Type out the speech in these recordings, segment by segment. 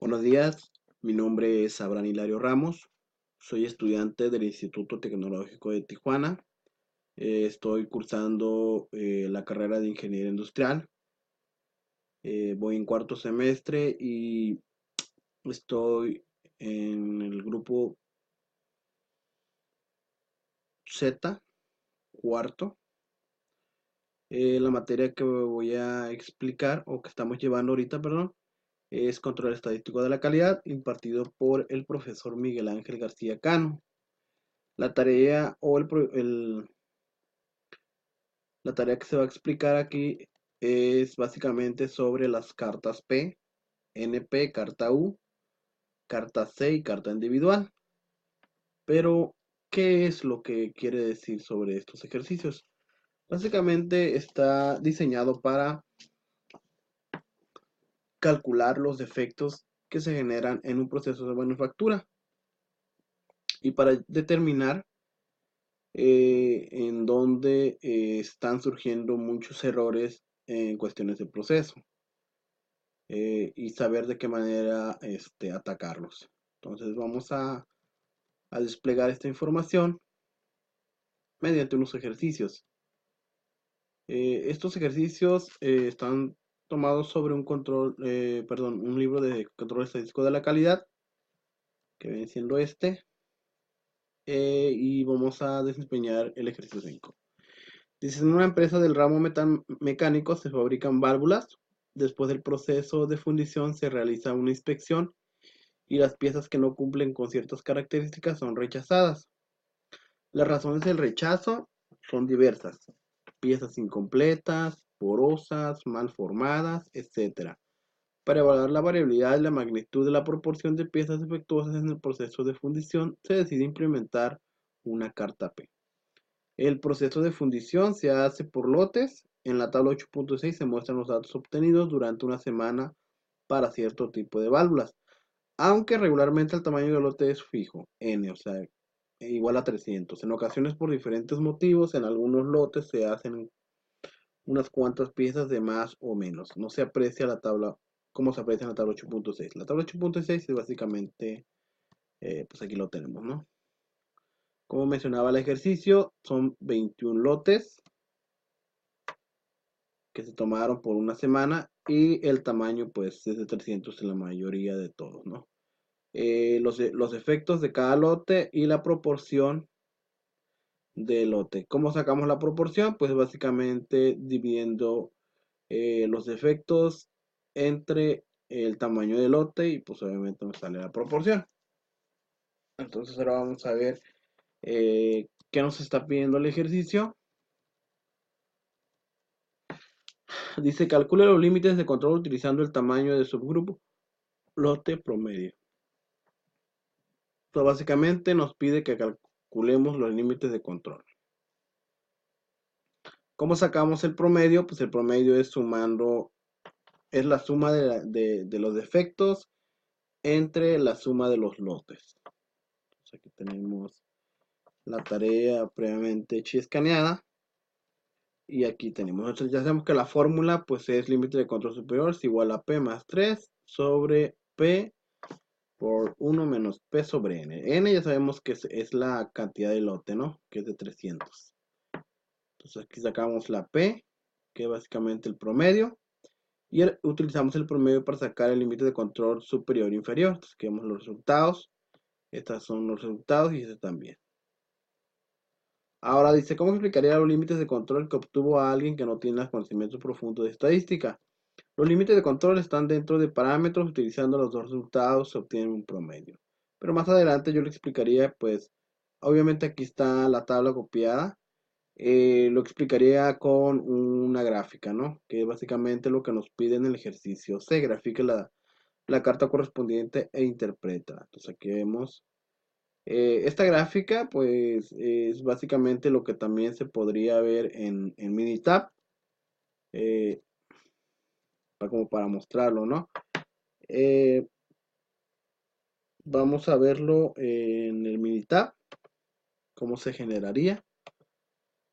Buenos días, mi nombre es Abraham Hilario Ramos, soy estudiante del Instituto Tecnológico de Tijuana. Estoy cursando la carrera de Ingeniería Industrial. Voy en cuarto semestre y estoy en el grupo Z, cuarto. La materia que voy a explicar o que estamos llevando ahorita, perdón, es Control Estadístico de la Calidad, impartido por el profesor Miguel Ángel García Cano. La tarea o la tarea que se va a explicar aquí es básicamente sobre las cartas P, NP, carta U, carta C y carta individual. Pero, ¿qué es lo que quiere decir sobre estos ejercicios? Básicamente está diseñado para calcular los defectos que se generan en un proceso de manufactura y para determinar en dónde están surgiendo muchos errores en cuestiones de proceso. Y saber de qué manera atacarlos. Entonces vamos a desplegar esta información mediante unos ejercicios. Estos ejercicios están tomados sobre un libro de control estadístico de la calidad, que viene siendo este, y vamos a desempeñar el ejercicio 5. Dice, en una empresa del ramo mecánico se fabrican válvulas. Después del proceso de fundición se realiza una inspección y las piezas que no cumplen con ciertas características son rechazadas. Las razones del rechazo son diversas: piezas incompletas, porosas, mal formadas, etc. Para evaluar la variabilidad y la magnitud de la proporción de piezas defectuosas en el proceso de fundición, se decide implementar una carta P. El proceso de fundición se hace por lotes. En la tabla 8.6 se muestran los datos obtenidos durante una semana para cierto tipo de válvulas, aunque regularmente el tamaño del lote es fijo, n, o sea, igual a 300. En ocasiones, por diferentes motivos, en algunos lotes se hacen unas cuantas piezas de más o menos. No se aprecia la tabla como se aprecia en la tabla 8.6. La tabla 8.6 es básicamente, pues aquí lo tenemos, ¿no? Como mencionaba el ejercicio, son 21 lotes que se tomaron por una semana y el tamaño pues es de 300 en la mayoría de todos, ¿no? Los efectos de cada lote y la proporción de lote. ¿Cómo sacamos la proporción? Pues básicamente dividiendo los efectos entre el tamaño del lote y pues obviamente nos sale la proporción. Entonces ahora vamos a ver qué nos está pidiendo el ejercicio. Dice, calcule los límites de control utilizando el tamaño de subgrupo lote promedio. Entonces básicamente nos pide que calculemos los límites de control. ¿Cómo sacamos el promedio? Pues el promedio es es la suma de los defectos entre la suma de los lotes. Entonces aquí tenemos la tarea previamente hecha y escaneada. Y aquí tenemos, nosotros ya sabemos que la fórmula pues es límite de control superior es igual a P más 3 sobre P por 1 menos P sobre N. N ya sabemos que es la cantidad de lote, ¿no? Que es de 300. Entonces aquí sacamos la P, que es básicamente el promedio. Y utilizamos el promedio para sacar el límite de control superior e inferior. Entonces aquí vemos los resultados. Estos son los resultados y este también. Ahora dice, ¿cómo explicaría los límites de control que obtuvo a alguien que no tiene conocimientos profundos de estadística? Los límites de control están dentro de parámetros. Utilizando los dos resultados se obtiene un promedio. Pero más adelante yo le explicaría, pues, obviamente aquí está la tabla copiada. Lo explicaría con una gráfica, ¿no? Que es básicamente lo que nos pide en el ejercicio C. Grafique la carta correspondiente e interpreta. Entonces aquí vemos esta gráfica, pues es básicamente lo que también se podría ver en Minitab, eh, como para mostrarlo, ¿no? Vamos a verlo en el Minitab, cómo se generaría.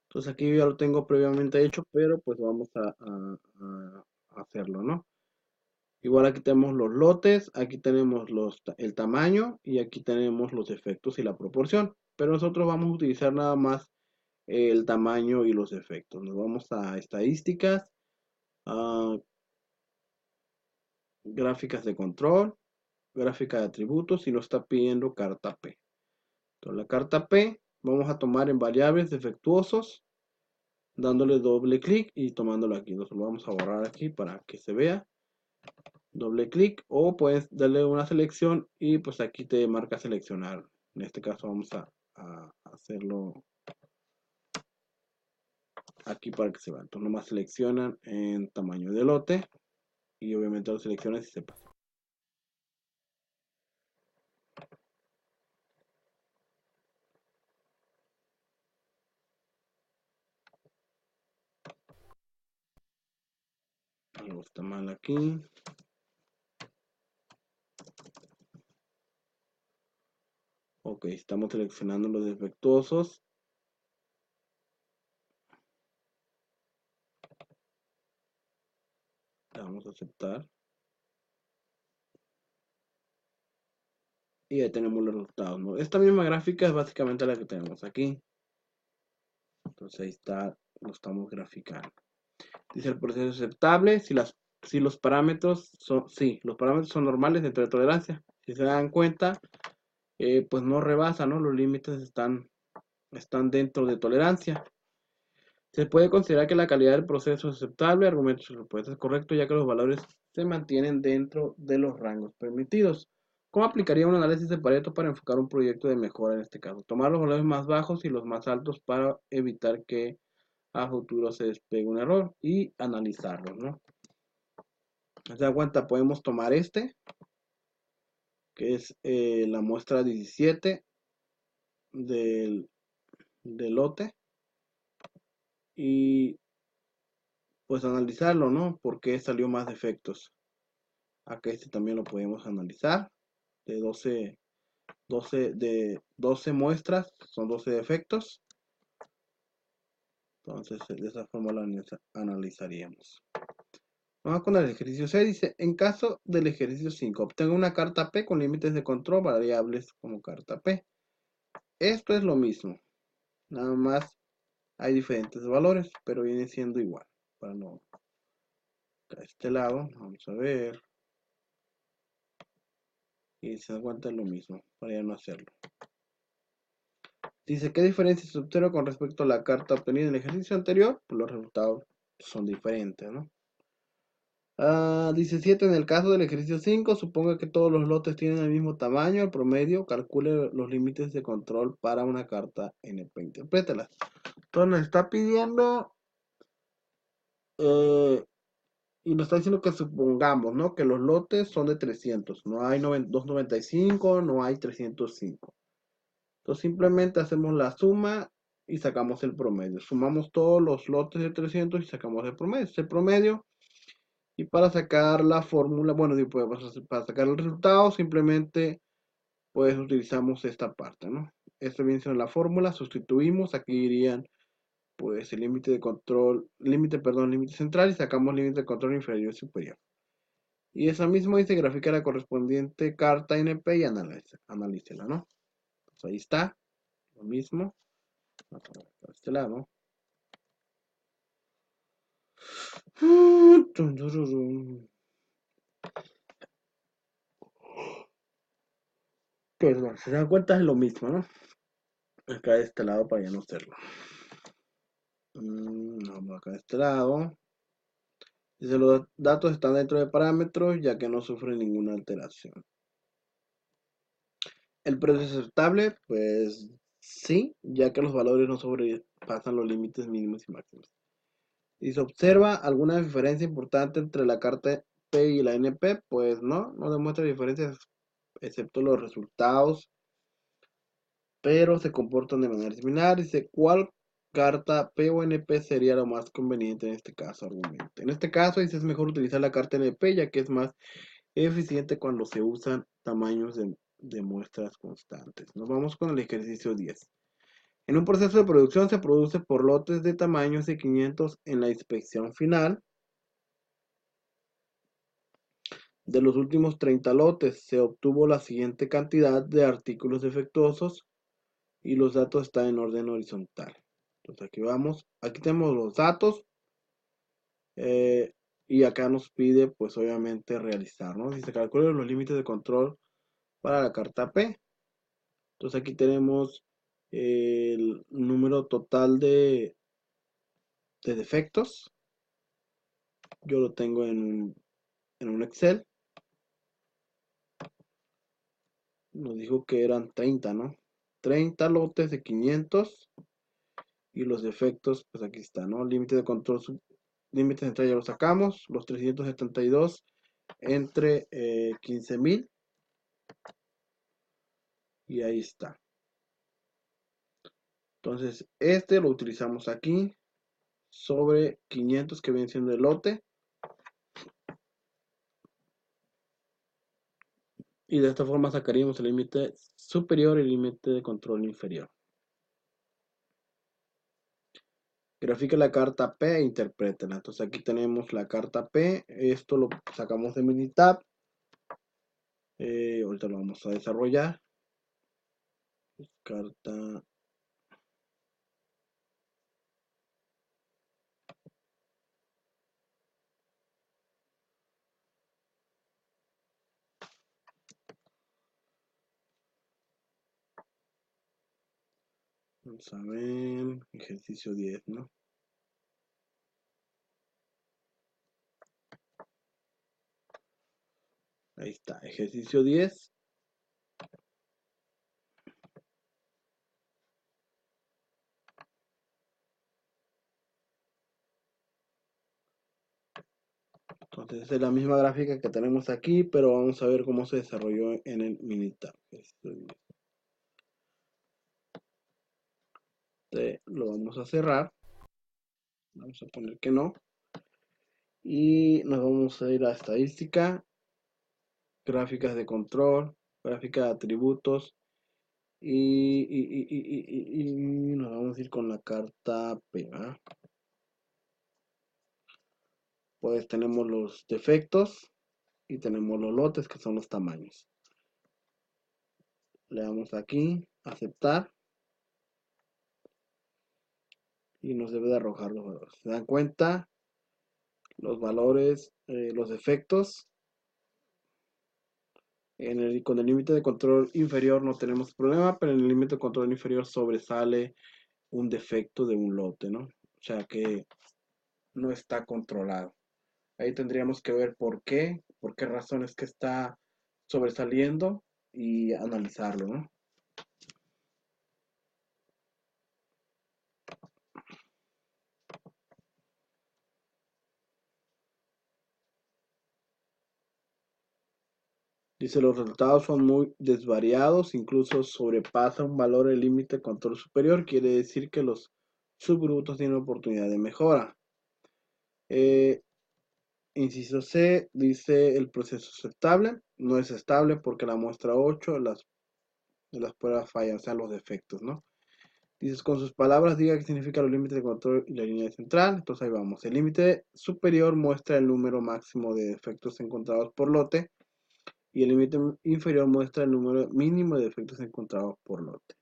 Entonces aquí ya lo tengo previamente hecho, pero pues vamos a hacerlo, ¿no? Igual aquí tenemos los lotes, aquí tenemos el tamaño y aquí tenemos los efectos y la proporción. Pero nosotros vamos a utilizar nada más el tamaño y los efectos. Nos vamos a estadísticas, a gráficas de control, gráfica de atributos y nos está pidiendo carta P. Entonces la carta P vamos a tomar en variables defectuosos, dándole doble clic y tomándolo aquí. Nos lo vamos a borrar aquí para que se vea. Doble clic o puedes darle una selección y pues aquí te marca seleccionar. En este caso vamos a hacerlo aquí para que se vea. Entonces nomás seleccionan en tamaño de lote y obviamente lo seleccionas y se pasa. Algo está mal aquí. Ok, estamos seleccionando los defectuosos. Le vamos a aceptar. Y ahí tenemos los resultados, ¿no? Esta misma gráfica es básicamente la que tenemos aquí. Entonces ahí está, lo estamos graficando. Dice el proceso aceptable si los parámetros son, sí, los parámetros son normales dentro de tolerancia. Si se dan cuenta, pues no rebasa, ¿no? Los límites están dentro de tolerancia. Se puede considerar que la calidad del proceso es aceptable, argumentos y respuestas correctos, ya que los valores se mantienen dentro de los rangos permitidos. ¿Cómo aplicaría un análisis de Pareto para enfocar un proyecto de mejora en este caso? Tomar los valores más bajos y los más altos para evitar que a futuro se despegue un error y analizarlos, ¿no? Se da cuenta, podemos tomar este, que es la muestra 17 del lote, y pues analizarlo, ¿no? ¿Por qué salió más defectos? Acá este también lo podemos analizar. De 12 muestras, son 12 defectos. Entonces, de esa forma lo analizaríamos. Vamos con el ejercicio 6. Dice, en caso del ejercicio 5, obtenga una carta P con límites de control variables como carta P. Esto es lo mismo. Nada más hay diferentes valores, pero viene siendo igual. Para no, a este lado, vamos a ver. Y se da cuenta lo mismo, para ya no hacerlo. Dice, ¿qué diferencia se observa con respecto a la carta obtenida en el ejercicio anterior? Pues los resultados son diferentes, ¿no? Dice 7, en el caso del ejercicio 5, suponga que todos los lotes tienen el mismo tamaño, el promedio, calcule los límites de control para una carta NP, interprétela. Entonces nos está pidiendo, y nos está diciendo que supongamos, ¿no? Que los lotes son de 300, no hay 295, no hay 305. Entonces simplemente hacemos la suma y sacamos el promedio. Sumamos todos los lotes de 300 y sacamos el promedio. Este promedio. Y para sacar la fórmula, bueno, para sacar el resultado, simplemente pues utilizamos esta parte, ¿no? Esto viene siendo la fórmula, sustituimos, aquí irían pues el límite de control, límite central y sacamos límite de control inferior y superior. Y esa misma dice grafica la correspondiente carta NP y analícela, ¿no? Pues ahí está, lo mismo. Vamos a ver por este lado. Perdón, se dan cuenta es lo mismo, ¿no? Acá de este lado para ya no hacerlo. Vamos acá de este lado. Dice, los datos están dentro de parámetros ya que no sufren ninguna alteración. ¿El precio es aceptable? Pues sí, ya que los valores no sobrepasan los límites mínimos y máximos. ¿Y se observa alguna diferencia importante entre la carta P y la NP? Pues no demuestra diferencias excepto los resultados, pero se comportan de manera similar. Dice, ¿cuál carta P o NP sería lo más conveniente en este caso? Argumento. En este caso dice, es mejor utilizar la carta NP ya que es más eficiente cuando se usan tamaños de muestras constantes. Nos vamos con el ejercicio 10. En un proceso de producción se produce por lotes de tamaños de 500 en la inspección final. De los últimos 30 lotes se obtuvo la siguiente cantidad de artículos defectuosos y los datos están en orden horizontal. Entonces aquí vamos, aquí tenemos los datos y acá nos pide pues obviamente realizar, ¿no? Si se calculan los límites de control para la carta P. Entonces aquí tenemos el número total de defectos. Yo lo tengo en un Excel. Nos dijo que eran 30, ¿no? 30 lotes de 500 y los defectos, pues aquí está, ¿no? Límite de control, límite central ya lo sacamos, los 372 entre 15,000 y ahí está. Entonces, este lo utilizamos aquí sobre 500 que viene siendo el lote. Y de esta forma sacaríamos el límite superior y el límite de control inferior. Grafica la carta P e interprétela. Entonces aquí tenemos la carta P. Esto lo sacamos de Minitab. Ahorita lo vamos a desarrollar. Carta. Vamos a ver. Ejercicio 10, ¿no? Ahí está. Ejercicio 10. Entonces es la misma gráfica que tenemos aquí, pero vamos a ver cómo se desarrolló en el Minitab. Lo vamos a cerrar. Vamos a poner que no. Y nos vamos a ir a estadística, gráficas de control, gráfica de atributos y nos vamos a ir con la carta P, ¿verdad? Pues tenemos los defectos y tenemos los lotes que son los tamaños. Le damos aquí, aceptar y nos debe de arrojar los valores. ¿Se dan cuenta? Los valores, los defectos. Con el límite de control inferior no tenemos problema, pero en el límite de control inferior sobresale un defecto de un lote, ¿no? O sea que no está controlado. Ahí tendríamos que ver por qué razones que está sobresaliendo y analizarlo, ¿no? Dice, los resultados son muy desvariados, incluso sobrepasa un valor el límite de control superior, quiere decir que los subgrupos tienen oportunidad de mejora. Inciso C, dice el proceso es estable, no es estable porque la muestra 8 de las pruebas fallan, o sea, los defectos, ¿no? Dices, con sus palabras, diga qué significa los límites de control y la línea central. Entonces ahí vamos. El límite superior muestra el número máximo de defectos encontrados por lote y el límite inferior muestra el número mínimo de defectos encontrados por lote.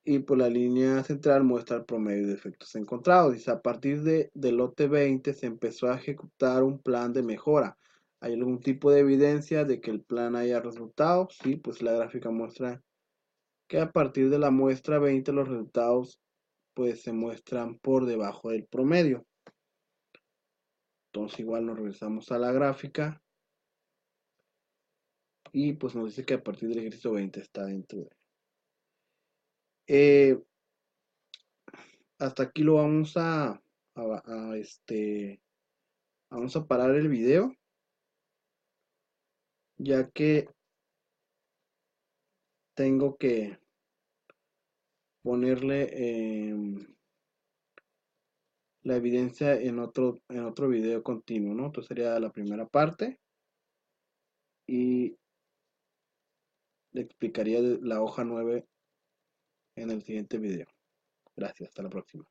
Y por la línea central muestra el promedio de defectos encontrados. Dice, a partir del lote 20 se empezó a ejecutar un plan de mejora. ¿Hay algún tipo de evidencia de que el plan haya resultado? Sí, pues la gráfica muestra que a partir de la muestra 20 los resultados pues se muestran por debajo del promedio. Entonces igual nos regresamos a la gráfica y pues nos dice que a partir del ejercicio 20 está dentro de... Hasta aquí lo vamos vamos a parar el video, ya que tengo que ponerle la evidencia en otro video continuo, ¿no? Entonces sería la primera parte y le explicaría la hoja 9 en el siguiente video. Gracias, hasta la próxima.